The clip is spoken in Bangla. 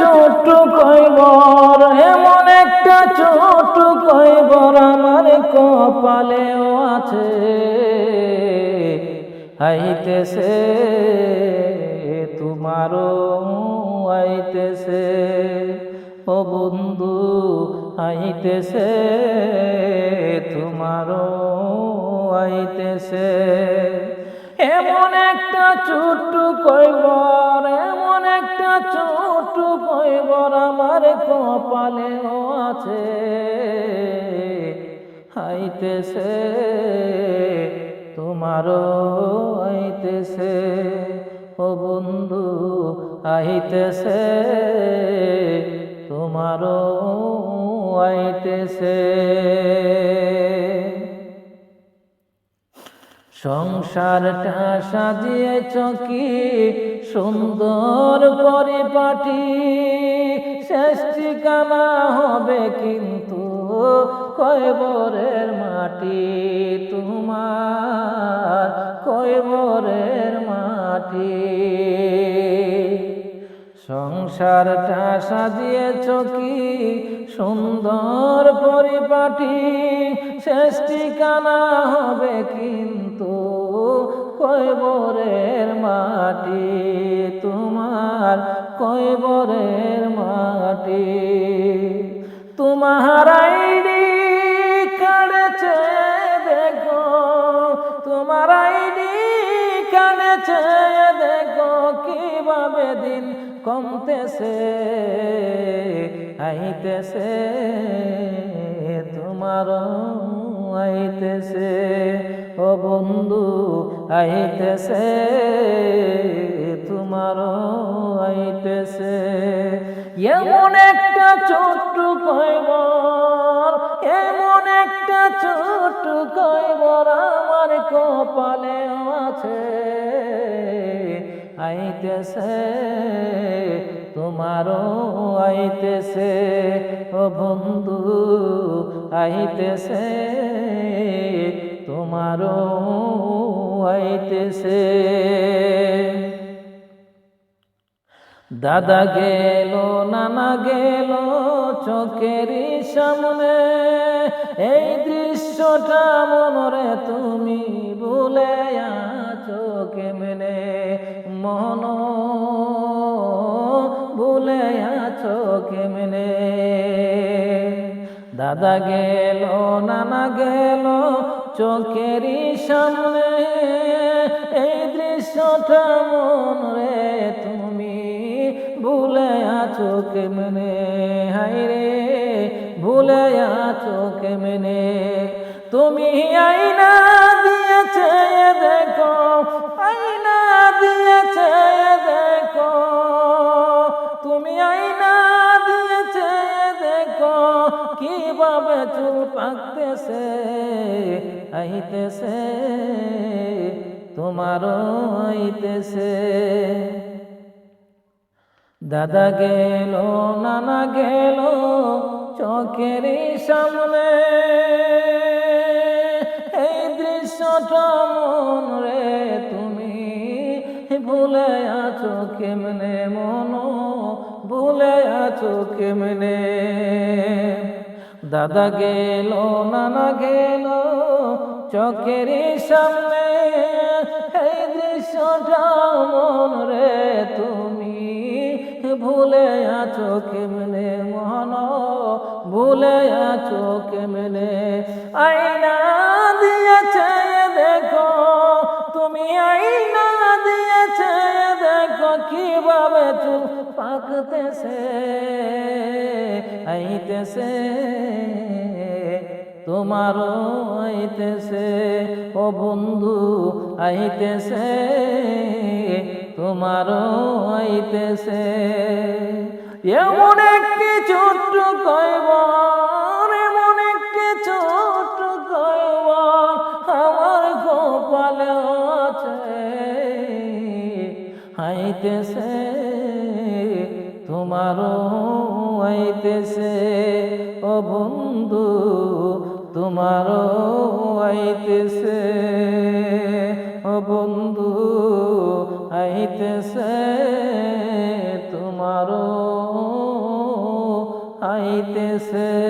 ছোট কইবর, এমন একটা ছোট কইবর আমার কপালেও আছে। আইতেছে তোমারও আইতেছে, ও বন্ধু আইতেছে তোমারও আইতেছে। এমন একটা ছোট কইবর, এমন একটা ছোট কইবর আমার কপালেও আছে। আইতেছে তোমারও আইতেছে, ও বন্ধু আইতেছে তোমারও আইতেছে। সংসারটা সাজিয়েছ কি সুন্দর পরিপাটি, শেষ ঠিকানা হবে কিন্তু কয়বরের মাটি, তোমার কয়বরের মাটি। সংসারটা সাজিয়েছ কি সুন্দর পরিপাটি, শেষ ঠিকানা হবে কিন্তু কয়বরের মাটি, তোমার কয়বরের মাটি। তোমার আইডি কার্ডে দেখো, তোমার আইডি কার্ডে দেখো কিভাবে দিন কমতেছে। আইতেছে তোমারও আইতেছে, ও বন্ধু আইতেছে তোমারও আইতেছে। এমন একটা ছোট্ট কয়বর, এমন একটা ছোট্ট কয়বর আমার কপালেও আছে। আইতেছে তোমারও আইতেছে, ও বন্ধু আইতেছে তোমারও আইতেছে। দাদা গেল নানা গেল চোখের সামনে, এই দৃশ্যটা মনরে তুমি ভুলে আছো কেমনে, মন ভুলে আছো কেমনে। দাদা গেল নানা গেল চোখের সামনে, এই দৃশ্যটা মনরে তুমি ভুলে আছো কেমনে, হায়রে ভুলে আছো কেমনে। তুমি আইনা দিয়েছে দেখো, আইনা দিয়েছে দেখো, তুমি আইনা দিয়েছে দেখো কিভাবে চুল পাকতেছে। আইতেছে তোমারও আইতেছে। দাদা গেল নানা গেল চোখের সামনে, এই দৃশ্যটা মনরে তুমি ভুলে আছো কেমনে, মন ভুলে আছো কেমনে। দাদা গেল নানা গেল চোখের সামনে, এই দৃশ্যটা মনরে তুমি ভুলে আছো কেমনে, মন ভুলে আছো কেমনে। আইনা দিয়েছে দেখো, তুমি আইনা দিয়েছে দেখো কিভাবে চুল পাকতেছে। আইতেছে তোমারও আইতেছে, ও বন্ধু আইতেছে তোমারও আইতেছে। এমন একটি ছোট্ট কয়বর, এমন একটি ছোট্ট কয়বর আমার কপালে আছে। আইতেছে তোমারও আইতেছে, ও বন্ধু তোমারও আইতেছে, ও বন্ধু আইতেছে তোমারও আইতেছে।